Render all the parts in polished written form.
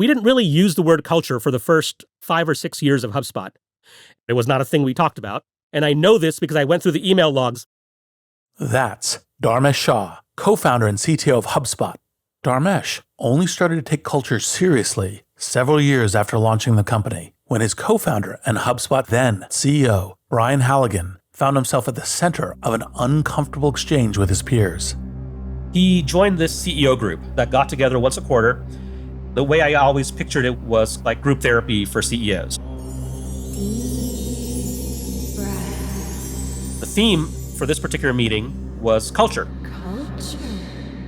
We didn't really use the word culture for the first 5 or 6 years of HubSpot. It was not a thing we talked about. And I know this because I went through the email logs. That's Dharmesh Shah, co-founder and CTO of HubSpot. Dharmesh only started to take culture seriously several years after launching the company, when his co-founder and HubSpot then CEO, Brian Halligan, found himself at the center of an uncomfortable exchange with his peers. He joined this CEO group that got together once a quarter. The way I always pictured it was like group therapy for CEOs. The theme for this particular meeting was culture.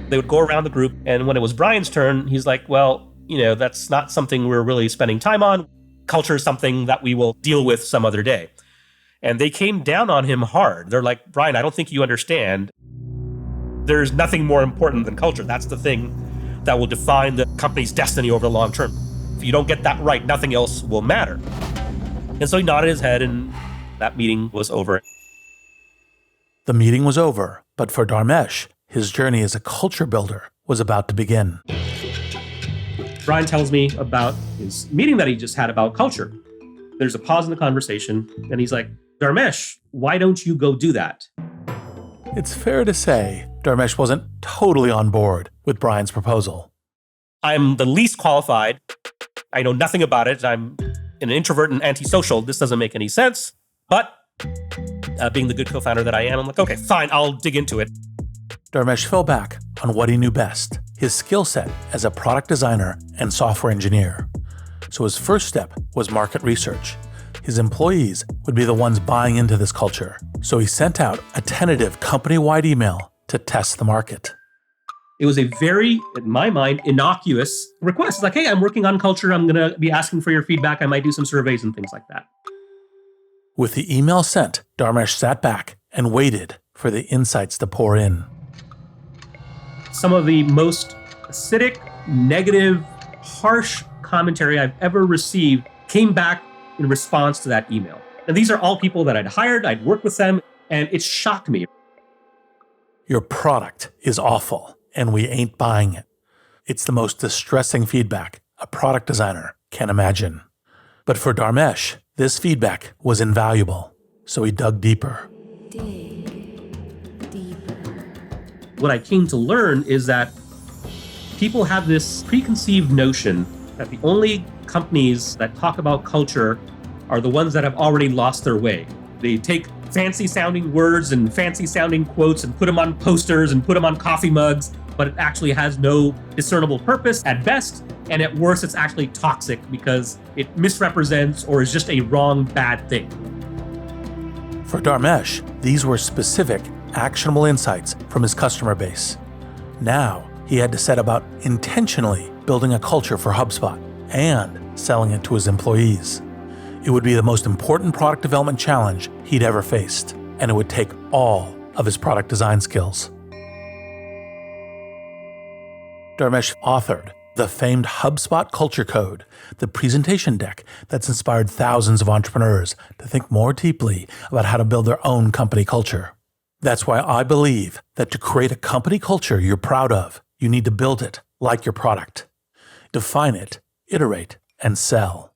They would go around the group, and when it was Brian's turn, he's like, well, that's not something we're really spending time on. Culture is something that we will deal with some other day. And they came down on him hard. They're like, Brian, I don't think you understand. There's nothing more important than culture. That's the thing that will define the company's destiny over the long term. If you don't get that right, nothing else will matter. And so he nodded his head, and that meeting was over. The meeting was over, but for Dharmesh, his journey as a culture builder was about to begin. Brian tells me about his meeting that he just had about culture. There's a pause in the conversation, and he's like, Dharmesh, why don't you go do that? It's fair to say Dharmesh wasn't totally on board with Brian's proposal. I'm the least qualified. I know nothing about it. I'm an introvert and antisocial. This doesn't make any sense. But being the good co-founder that I am, I'm like, okay, fine, I'll dig into it. Dharmesh fell back on what he knew best, his skill set as a product designer and software engineer. So his first step was market research. His employees would be the ones buying into this culture. So he sent out a tentative company-wide email to test the market. It was a very, in my mind, innocuous request. It's like, hey, I'm working on culture. I'm going to be asking for your feedback. I might do some surveys and things like that. With the email sent, Dharmesh sat back and waited for the insights to pour in. Some of the most acidic, negative, harsh commentary I've ever received came back in response to that email. And these are all people that I'd hired, I'd worked with them, and it shocked me. Your product is awful, and we ain't buying it. It's the most distressing feedback a product designer can imagine. But for Dharmesh, this feedback was invaluable, so he dug deeper. What I came to learn is that people have this preconceived notion that the only companies that talk about culture are the ones that have already lost their way. They take fancy sounding words and fancy sounding quotes and put them on posters and put them on coffee mugs, but it actually has no discernible purpose at best. And at worst, it's actually toxic because it misrepresents or is just a wrong, bad thing. For Dharmesh, these were specific, actionable insights from his customer base. Now, he had to set about intentionally building a culture for HubSpot and selling it to his employees. It would be the most important product development challenge he'd ever faced, and it would take all of his product design skills. Dharmesh authored the famed HubSpot Culture Code, the presentation deck that's inspired thousands of entrepreneurs to think more deeply about how to build their own company culture. That's why I believe that to create a company culture you're proud of, you need to build it like your product. Define it, iterate, and sell.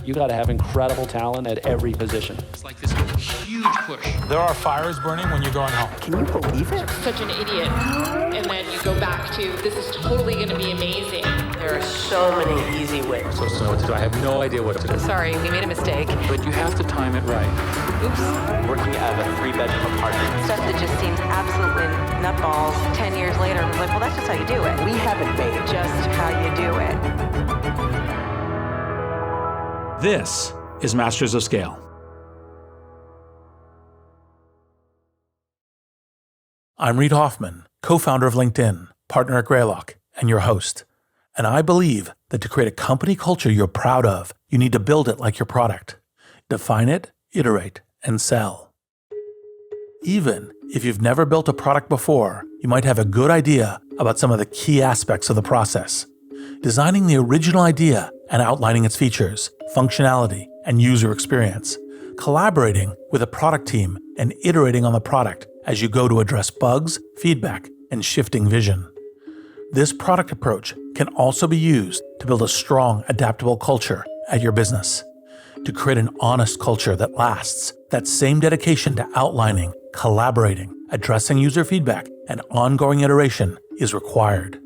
You got to have incredible talent at every position. It's like this huge push. There are fires burning when you're going home. Can you believe it? Such an idiot. And then you go back to, this is totally going to be amazing. There are so many easy ways. So what to do? I have no idea what to do. Sorry, we made a mistake. But you have to time it right. Oops. Working out of a 3-bedroom apartment. Stuff that just seems absolutely nutballs 10 years later. I was like, well, that's just how you do it. We haven't made Just how you do it. This is Masters of Scale. I'm Reid Hoffman, co-founder of LinkedIn, partner at Greylock, and your host. And I believe that to create a company culture you're proud of, you need to build it like your product. Define it, iterate, and sell. Even if you've never built a product before, you might have a good idea about some of the key aspects of the process. Designing the original idea and outlining its features, functionality, and user experience. Collaborating with a product team and iterating on the product as you go to address bugs, feedback, and shifting vision. This product approach can also be used to build a strong, adaptable culture at your business. To create an honest culture that lasts, that same dedication to outlining, collaborating, addressing user feedback, and ongoing iteration is required.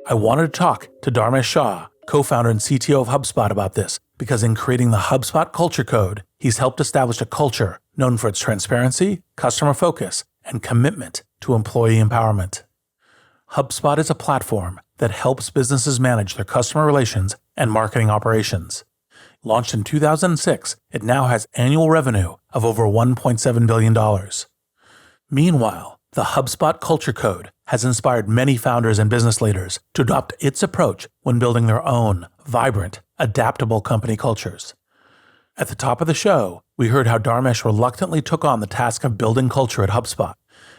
I wanted to talk to Dharmesh Shah, co-founder and CTO of HubSpot, about this because in creating the HubSpot Culture Code, he's helped establish a culture known for its transparency, customer focus, and commitment to employee empowerment. HubSpot is a platform that helps businesses manage their customer relations and marketing operations. Launched in 2006, it now has annual revenue of over $1.7 billion. Meanwhile, the HubSpot Culture Code has inspired many founders and business leaders to adopt its approach when building their own vibrant, adaptable company cultures. At the top of the show, we heard how Dharmesh reluctantly took on the task of building culture at HubSpot.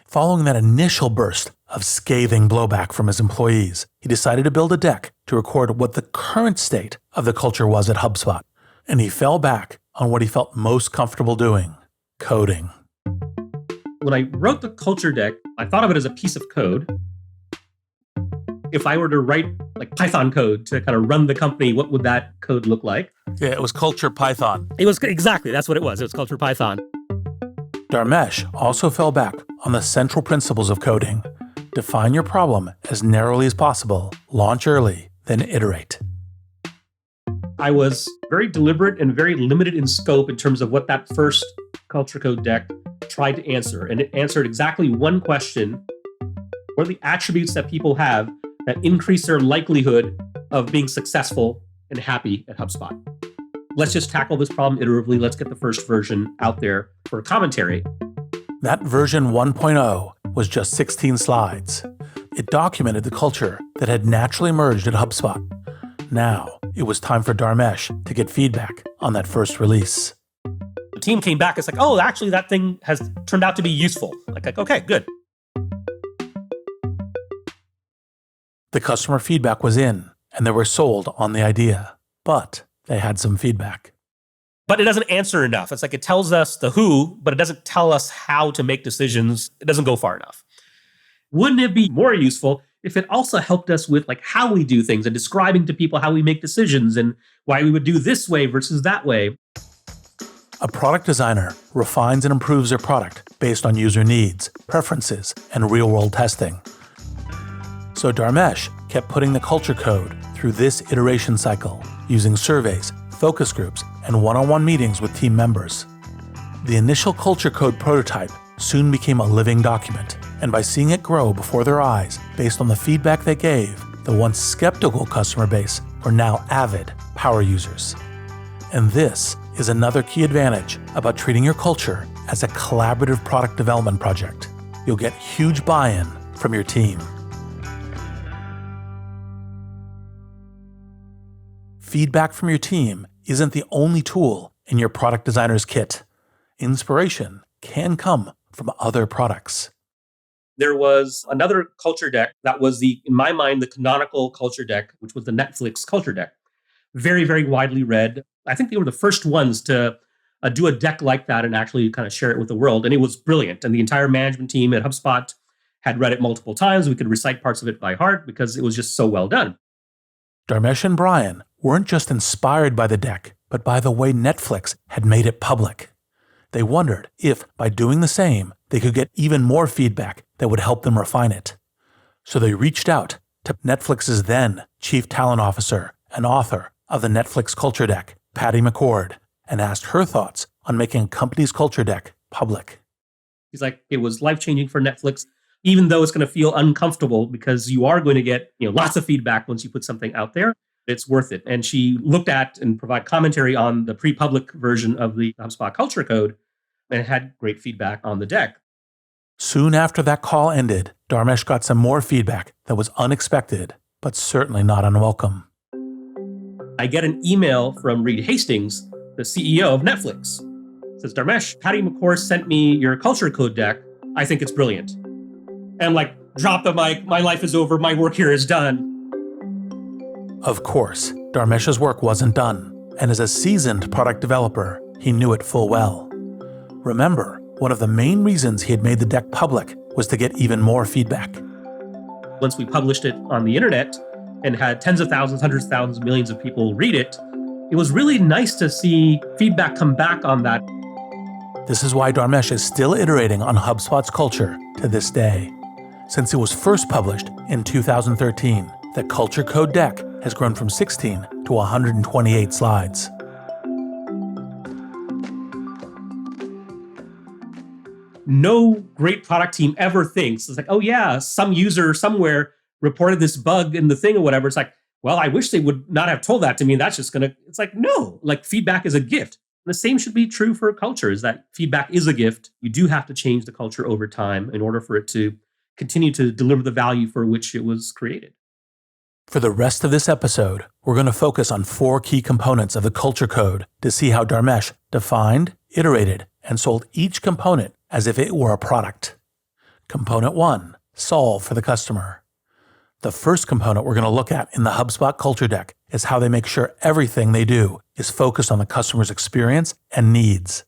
Following that initial burst of scathing blowback from his employees, he decided to build a deck to record what the current state of the culture was at HubSpot, and he fell back on what he felt most comfortable doing: coding. When I wrote the culture deck, I thought of it as a piece of code. If I were to write like Python code to kind of run the company, what would that code look like? Yeah, it was Culture Python. It was exactly, that's what it was. It was Culture Python. Dharmesh also fell back on the central principles of coding. Define your problem as narrowly as possible, launch early, then iterate. I was very deliberate and very limited in scope in terms of what that first culture code deck tried to answer. And it answered exactly one question: what are the attributes that people have that increase their likelihood of being successful and happy at HubSpot? Let's just tackle this problem iteratively. Let's get the first version out there for commentary. That version 1.0 was just 16 slides. It documented the culture that had naturally emerged at HubSpot. Now, it was time for Dharmesh to get feedback on that first release. The team came back. It's like, oh, actually, that thing has turned out to be useful. Like, okay, good. The customer feedback was in, and they were sold on the idea. But they had some feedback. But it doesn't answer enough. It's like it tells us the who, but it doesn't tell us how to make decisions. It doesn't go far enough. Wouldn't it be more useful if it also helped us with like how we do things and describing to people how we make decisions and why we would do this way versus that way? A product designer refines and improves their product based on user needs, preferences, and real-world testing. So Dharmesh kept putting the culture code through this iteration cycle, using surveys, focus groups, and one-on-one meetings with team members. The initial culture code prototype soon became a living document, and by seeing it grow before their eyes based on the feedback they gave, the once skeptical customer base were now avid power users. And this is another key advantage about treating your culture as a collaborative product development project. You'll get huge buy-in from your team. Feedback from your team isn't the only tool in your product designer's kit. Inspiration can come from other products. There was another culture deck that was in my mind, the canonical culture deck, which was the Netflix culture deck. Very, very widely read. I think they were the first ones to do a deck like that and actually kind of share it with the world. And it was brilliant. And the entire management team at HubSpot had read it multiple times. We could recite parts of it by heart because it was just so well done. Dharmesh and Brian weren't just inspired by the deck, but by the way Netflix had made it public. They wondered if, by doing the same, they could get even more feedback that would help them refine it. So they reached out to Netflix's then Chief Talent Officer and author of the Netflix Culture Deck, Patty McCord, and asked her thoughts on making a company's culture deck public. He's like, it was life-changing for Netflix, even though it's going to feel uncomfortable because you are going to get lots of feedback once you put something out there. It's worth it. And she looked at and provided commentary on the pre-public version of the HubSpot Culture Code and had great feedback on the deck. Soon after that call ended, Dharmesh got some more feedback that was unexpected, but certainly not unwelcome. I get an email from Reed Hastings, the CEO of Netflix. It says, Dharmesh, Patty McCord sent me your culture code deck. I think it's brilliant. And drop the mic. My life is over. My work here is done. Of course, Dharmesh's work wasn't done, and as a seasoned product developer, he knew it full well. Remember, One of the main reasons he had made the deck public was to get even more feedback. Once we published it on the internet and had tens of thousands, hundreds of thousands, millions of people read it, it was really nice to see feedback come back on that. This is why Dharmesh is still iterating on HubSpot's culture to this day. Since it was first published in 2013, the Culture Code deck has grown from 16 to 128 slides. No great product team ever thinks, it's like, oh yeah, some user somewhere reported this bug in the thing or whatever. It's like, well, I wish they would not have told that to me. That's just it's like, no, like feedback is a gift. The same should be true for culture, is that feedback is a gift. You do have to change the culture over time in order for it to continue to deliver the value for which it was created. For the rest of this episode, we're going to focus on 4 key components of the Culture Code to see how Dharmesh defined, iterated, and sold each component as if it were a product. Component 1, solve for the customer. The first component we're going to look at in the HubSpot Culture Deck is how they make sure everything they do is focused on the customer's experience and needs.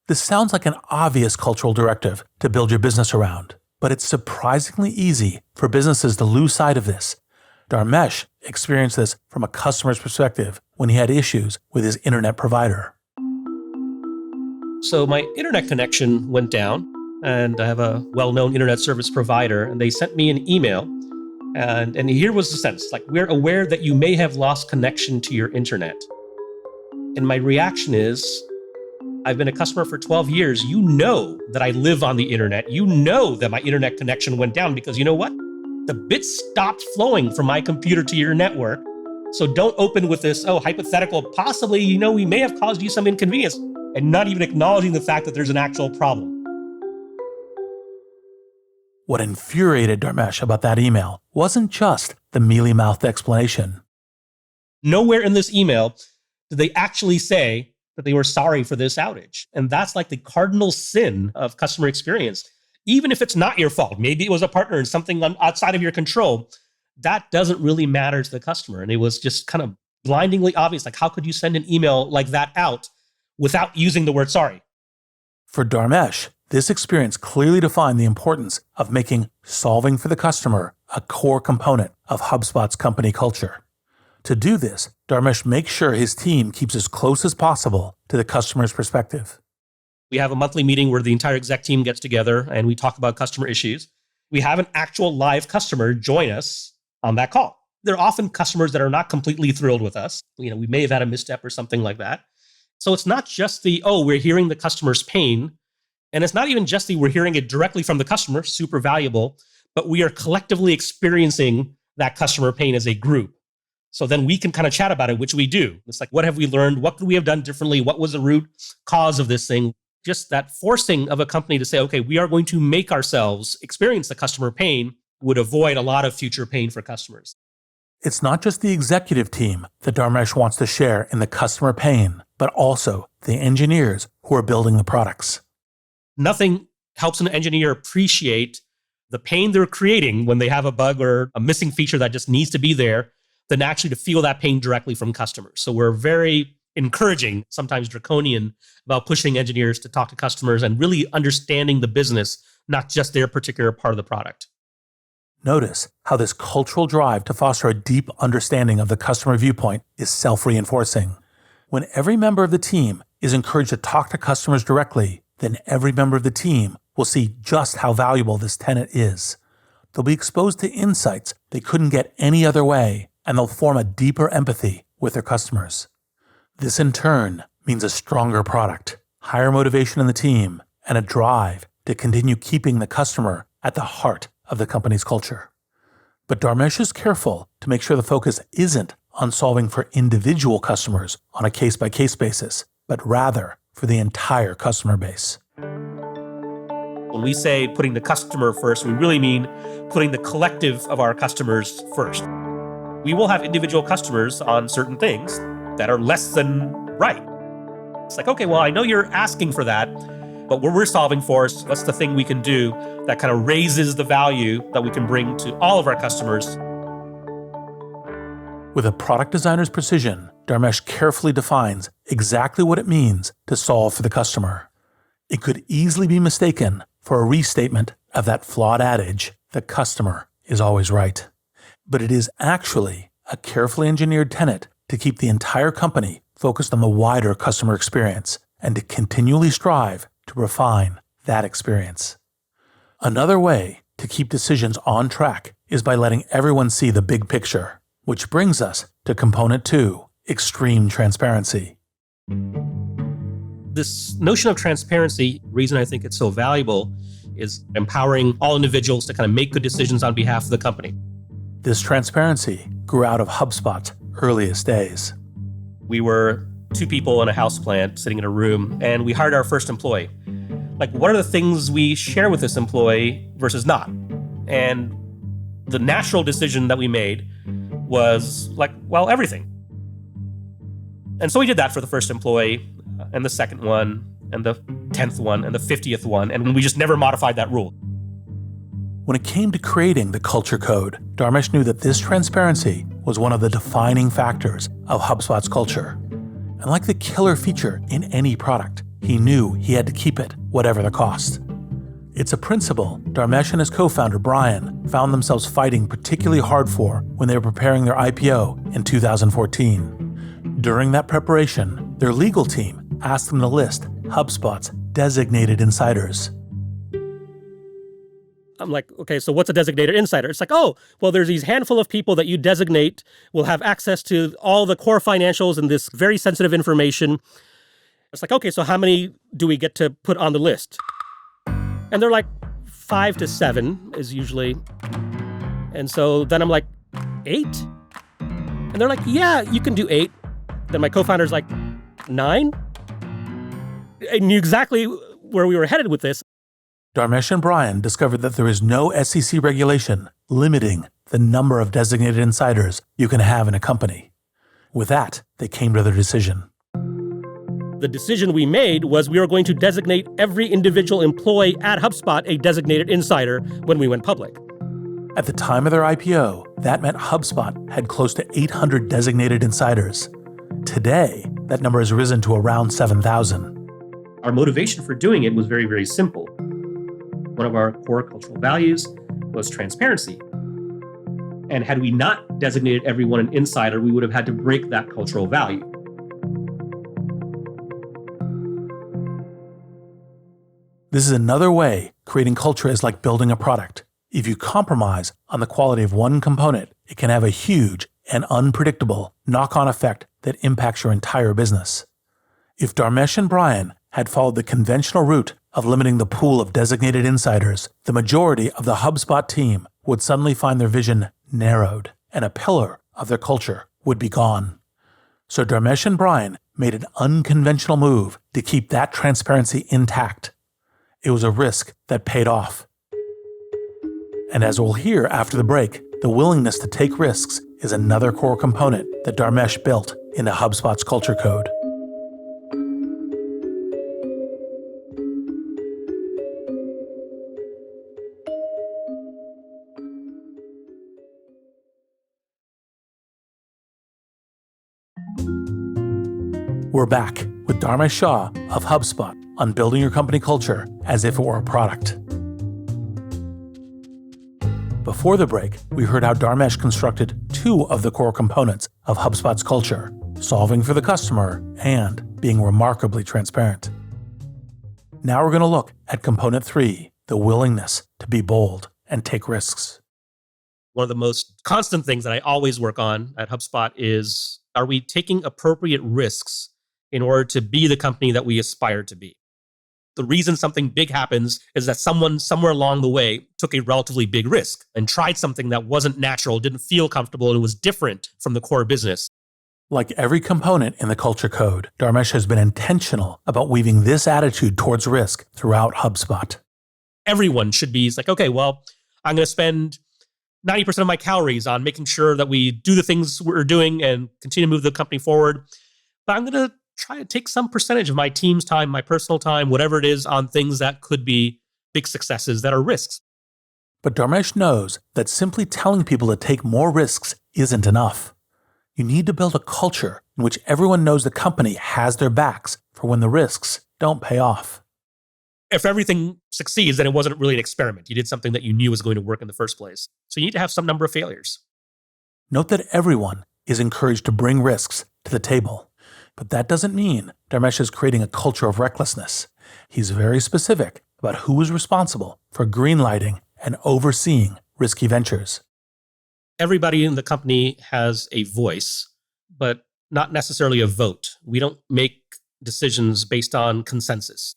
This sounds like an obvious cultural directive to build your business around, but it's surprisingly easy for businesses to lose sight of this. Dharmesh experienced this from a customer's perspective when he had issues with his internet provider. So my internet connection went down, and I have a well-known internet service provider, and they sent me an email. And here was the sentence, like, we're aware that you may have lost connection to your internet. And my reaction is, I've been a customer for 12 years. You know that I live on the internet. You know that my internet connection went down because you know what? The bits stopped flowing from my computer to your network. So don't open with this, hypothetical, possibly, we may have caused you some inconvenience, and not even acknowledging the fact that there's an actual problem. What infuriated Dharmesh about that email wasn't just the mealy-mouthed explanation. Nowhere in this email did they actually say that they were sorry for this outage. And that's like the cardinal sin of customer experience. Even if it's not your fault, maybe it was a partner and something outside of your control, that doesn't really matter to the customer. And it was just kind of blindingly obvious. Like, how could you send an email like that out without using the word sorry? For Dharmesh, this experience clearly defined the importance of making solving for the customer a core component of HubSpot's company culture. To do this, Dharmesh makes sure his team keeps as close as possible to the customer's perspective. We have a monthly meeting where the entire exec team gets together and we talk about customer issues. We have an actual live customer join us on that call. There are often customers that are not completely thrilled with us. We may have had a misstep or something like that. So it's not just we're hearing the customer's pain. And it's not even just we're hearing it directly from the customer, super valuable, but we are collectively experiencing that customer pain as a group. So then we can kind of chat about it, which we do. It's like, what have we learned? What could we have done differently? What was the root cause of this thing? Just that forcing of a company to say, okay, we are going to make ourselves experience the customer pain would avoid a lot of future pain for customers. It's not just the executive team that Dharmesh wants to share in the customer pain, but also the engineers who are building the products. Nothing helps an engineer appreciate the pain they're creating when they have a bug or a missing feature that just needs to be there than actually to feel that pain directly from customers. So we're very encouraging, sometimes draconian, about pushing engineers to talk to customers and really understanding the business, not just their particular part of the product. Notice how this cultural drive to foster a deep understanding of the customer viewpoint is self-reinforcing. When every member of the team is encouraged to talk to customers directly, then every member of the team will see just how valuable this tenet is. They'll be exposed to insights they couldn't get any other way, and they'll form a deeper empathy with their customers. This in turn means a stronger product, higher motivation in the team, and a drive to continue keeping the customer at the heart of the company's culture. But Dharmesh is careful to make sure the focus isn't on solving for individual customers on a case-by-case basis, but rather for the entire customer base. When we say putting the customer first, we really mean putting the collective of our customers first. We will have individual customers on certain things that are less than right. It's like, okay, well, I know you're asking for that, but what we're solving for is what's the thing we can do that kind of raises the value that we can bring to all of our customers. With a product designer's precision, Dharmesh carefully defines exactly what it means to solve for the customer. It could easily be mistaken for a restatement of that flawed adage, the customer is always right. But it is actually a carefully engineered tenet to keep the entire company focused on the wider customer experience and to continually strive to refine that experience. Another way to keep decisions on track is by letting everyone see the big picture, which brings us to component 2, extreme transparency. This notion of transparency, reason I think it's so valuable, is empowering all individuals to kind of make good decisions on behalf of the company. This transparency grew out of HubSpot's earliest days. We were 2 people in a house plant sitting in a room, and we hired our first employee. Like, what are the things we share with this employee versus not? And the natural decision that we made was like, well, everything. And so we did that for the first employee, and the second one, and the 10th one, and the 50th one, and we just never modified that rule. When it came to creating the culture code, Dharmesh knew that this transparency was one of the defining factors of HubSpot's culture. And like the killer feature in any product, he knew he had to keep it, whatever the cost. It's a principle Dharmesh and his co-founder Brian found themselves fighting particularly hard for when they were preparing their IPO in 2014. During that preparation, their legal team asked them to list HubSpot's designated insiders. I'm like, okay, so what's a designated insider? It's like, oh, well, there's these handful of people that you designate will have access to all the core financials and this very sensitive information. It's like, okay, so how many do we get to put on the list? And they're like 5 to 7 is usually. And so then I'm like, 8? And they're like, yeah, you can do 8. Then my co-founder's like, 9? I knew exactly where we were headed with this. Dharmesh and Brian discovered that there is no SEC regulation limiting the number of designated insiders you can have in a company. With that, they came to their decision. The decision we made was we were going to designate every individual employee at HubSpot a designated insider when we went public. At the time of their IPO, that meant HubSpot had close to 800 designated insiders. Today, that number has risen to around 7,000. Our motivation for doing it was very, very simple. One of our core cultural values was transparency. And had we not designated everyone an insider, we would have had to break that cultural value. This is another way creating culture is like building a product. If you compromise on the quality of one component, it can have a huge and unpredictable knock-on effect that impacts your entire business. If Dharmesh and Brian had followed the conventional route of limiting the pool of designated insiders, the majority of the HubSpot team would suddenly find their vision narrowed, and a pillar of their culture would be gone. So Dharmesh and Brian made an unconventional move to keep that transparency intact. It was a risk that paid off. And as we'll hear after the break, the willingness to take risks is another core component that Dharmesh built into HubSpot's culture code. We're back with Dharmesh Shah of HubSpot on building your company culture as if it were a product. Before the break, we heard how Dharmesh constructed 2 of the core components of HubSpot's culture, solving for the customer and being remarkably transparent. Now we're going to look at component 3, the willingness to be bold and take risks. One of the most constant things that I always work on at HubSpot is, are we taking appropriate risks in order to be the company that we aspire to be? The reason something big happens is that someone somewhere along the way took a relatively big risk and tried something that wasn't natural, didn't feel comfortable, and was different from the core business. Like every component in the culture code, Dharmesh has been intentional about weaving this attitude towards risk throughout HubSpot. Everyone should be like, okay, well, I'm going to spend 90% of my calories on making sure that we do the things we're doing and continue to move the company forward. But I'm going to try to take some percentage of my team's time, my personal time, whatever it is, on things that could be big successes that are risks. But Dharmesh knows that simply telling people to take more risks isn't enough. You need to build a culture in which everyone knows the company has their backs for when the risks don't pay off. If everything succeeds, then it wasn't really an experiment. You did something that you knew was going to work in the first place. So you need to have some number of failures. Note that everyone is encouraged to bring risks to the table. But that doesn't mean Dharmesh is creating a culture of recklessness. He's very specific about who is responsible for greenlighting and overseeing risky ventures. Everybody in the company has a voice, but not necessarily a vote. We don't make decisions based on consensus.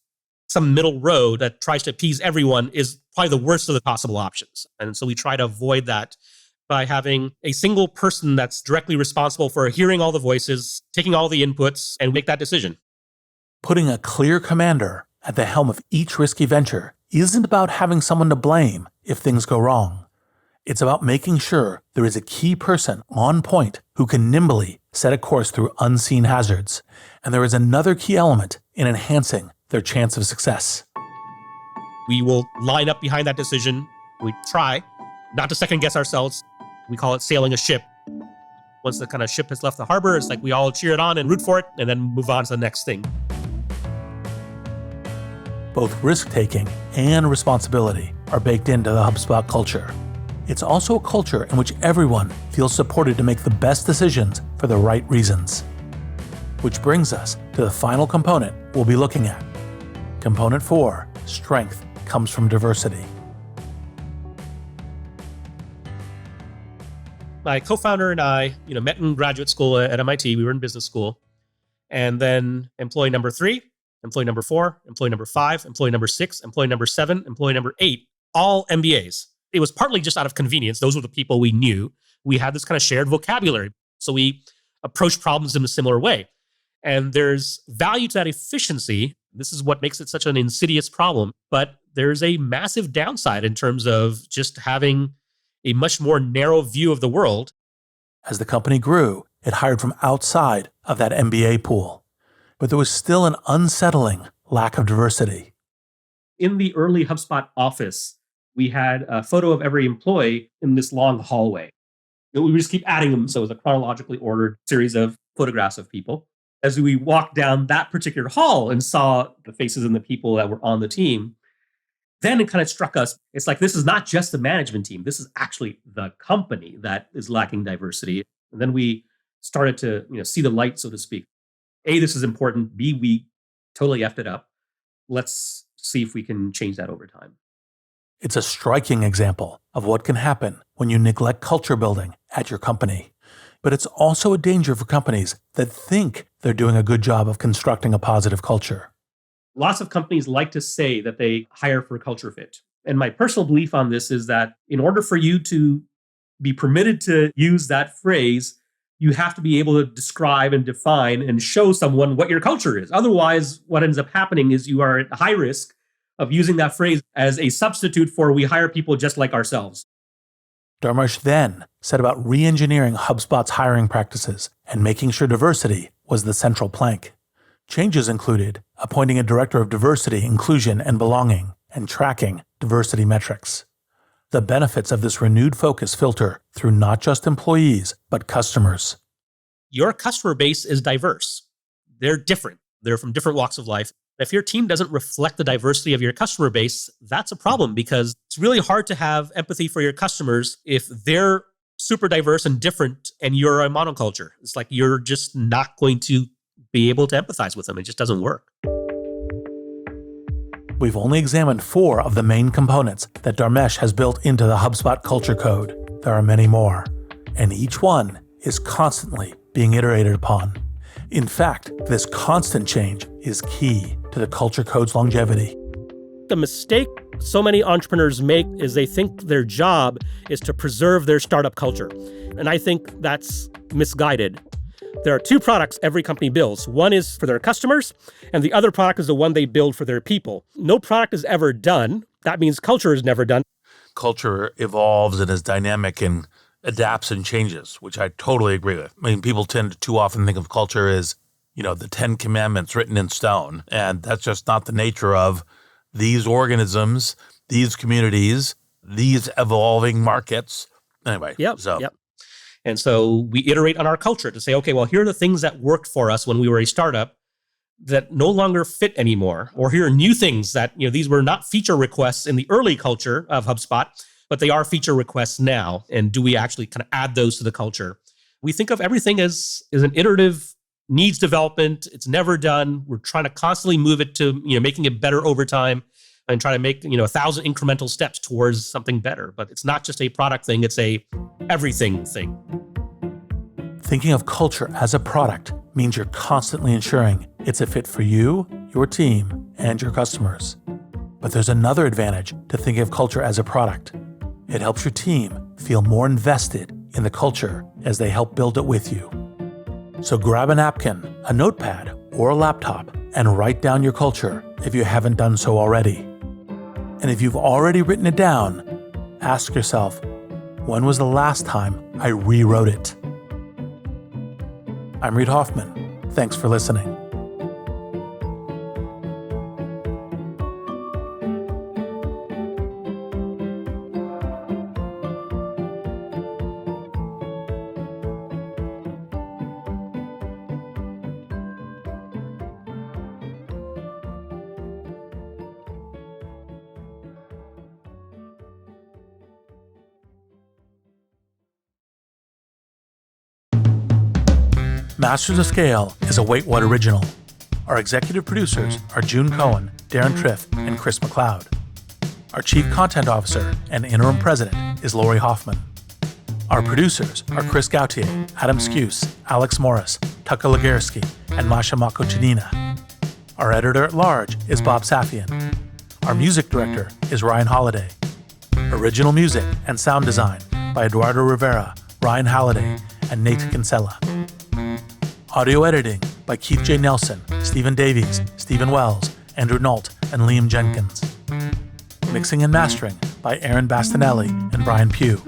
Some middle road that tries to appease everyone is probably the worst of the possible options. And so we try to avoid that by having a single person that's directly responsible for hearing all the voices, taking all the inputs, and make that decision. Putting a clear commander at the helm of each risky venture isn't about having someone to blame if things go wrong. It's about making sure there is a key person on point who can nimbly set a course through unseen hazards. And there is another key element in enhancing their chance of success. We will line up behind that decision. We try not to second guess ourselves. We call it sailing a ship. Once the kind of ship has left the harbor, it's like we all cheer it on and root for it and then move on to the next thing. Both risk-taking and responsibility are baked into the HubSpot culture. It's also a culture in which everyone feels supported to make the best decisions for the right reasons. Which brings us to the final component we'll be looking at. Component 4, strength comes from diversity. My co-founder and I, met in graduate school at MIT. We were in business school. And then employee number 3, employee number 4, employee number 5, employee number 6, employee number 7, employee number 8, all MBAs. It was partly just out of convenience. Those were the people we knew. We had this kind of shared vocabulary. So we approached problems in a similar way. And there's value to that efficiency. This is what makes it such an insidious problem. But there's a massive downside in terms of just having a much more narrow view of the world. As the company grew, it hired from outside of that MBA pool. But there was still an unsettling lack of diversity. In the early HubSpot office, we had a photo of every employee in this long hallway. We would just keep adding them. So it was a chronologically ordered series of photographs of people. As we walked down that particular hall and saw the faces and the people that were on the team, then it kind of struck us. It's like, this is not just the management team. This is actually the company that is lacking diversity. And then we started to see the light, so to speak. A, this is important. B, we totally effed it up. Let's see if we can change that over time. It's a striking example of what can happen when you neglect culture building at your company. But it's also a danger for companies that think they're doing a good job of constructing a positive culture. Lots of companies like to say that they hire for culture fit. And my personal belief on this is that in order for you to be permitted to use that phrase, you have to be able to describe and define and show someone what your culture is. Otherwise, what ends up happening is you are at high risk of using that phrase as a substitute for we hire people just like ourselves. Dharmesh then set about re-engineering HubSpot's hiring practices and making sure diversity was the central plank. Changes included appointing a director of diversity, inclusion, and belonging, and tracking diversity metrics. The benefits of this renewed focus filter through not just employees, but customers. Your customer base is diverse. They're different. They're from different walks of life. If your team doesn't reflect the diversity of your customer base, that's a problem because it's really hard to have empathy for your customers if they're super diverse and different and you're a monoculture. It's like you're just not going to be able to empathize with them. It just doesn't work. We've only examined 4 of the main components that Dharmesh has built into the HubSpot Culture Code. There are many more, and each one is constantly being iterated upon. In fact, this constant change is key to the Culture Code's longevity. The mistake so many entrepreneurs make is they think their job is to preserve their startup culture. And I think that's misguided. There are 2 products every company builds. One is for their customers, and the other product is the one they build for their people. No product is ever done. That means culture is never done. Culture evolves and is dynamic and adapts and changes, which I totally agree with. I mean, people tend to too often think of culture as, the 10 commandments written in stone. And that's just not the nature of these organisms, these communities, these evolving markets. Anyway. Yep. And so we iterate on our culture to say, okay, well, here are the things that worked for us when we were a startup. that no longer fit anymore, or here are new things that, these were not feature requests in the early culture of HubSpot, but they are feature requests now. And do we actually kind of add those to the culture? We think of everything as an iterative needs development. It's never done. We're trying to constantly move it to, making it better over time and try to make, 1,000 incremental steps towards something better. But it's not just a product thing, it's a everything thing. Thinking of culture as a product means you're constantly ensuring it's a fit for you, your team, and your customers. But there's another advantage to thinking of culture as a product. It helps your team feel more invested in the culture as they help build it with you. So grab a napkin, a notepad, or a laptop and write down your culture if you haven't done so already. And if you've already written it down, ask yourself, when was the last time I rewrote it? I'm Reid Hoffman. Thanks for listening. Masters of Scale is a Wait What original. Our executive producers are June Cohen, Darren Triff, and Chris McLeod. Our chief content officer and interim president is Lori Hoffman. Our producers are Chris Gautier, Adam Skuse, Alex Morris, Tucker Lagerski, and Masha Makochanina. Our editor-at-large is Bob Safian. Our music director is Ryan Holiday. Original music and sound design by Eduardo Rivera, Ryan Halliday, and Nate Kinsella. Audio editing by Keith J. Nelson, Stephen Davies, Stephen Wells, Andrew Nault, and Liam Jenkins. Mixing and mastering by Aaron Bastinelli and Brian Pugh.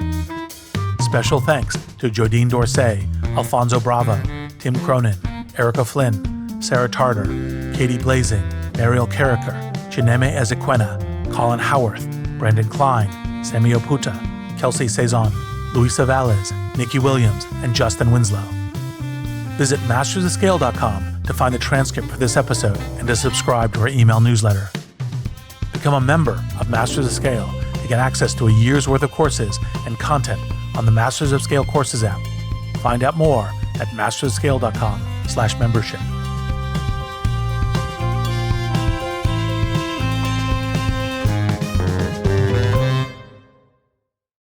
Special thanks to Jodine Dorsey, Alfonso Bravo, Tim Cronin, Erica Flynn, Sarah Tarter, Katie Blazing, Mariel Carricker, Chineme Ezequena, Colin Howarth, Brandon Klein, Sammy Oputa, Kelsey Cezanne, Luisa Valles, Nikki Williams, and Justin Winslow. Visit mastersofscale.com to find the transcript for this episode and to subscribe to our email newsletter. Become a member of Masters of Scale to get access to a year's worth of courses and content on the Masters of Scale Courses app. Find out more at mastersofscale.com/membership.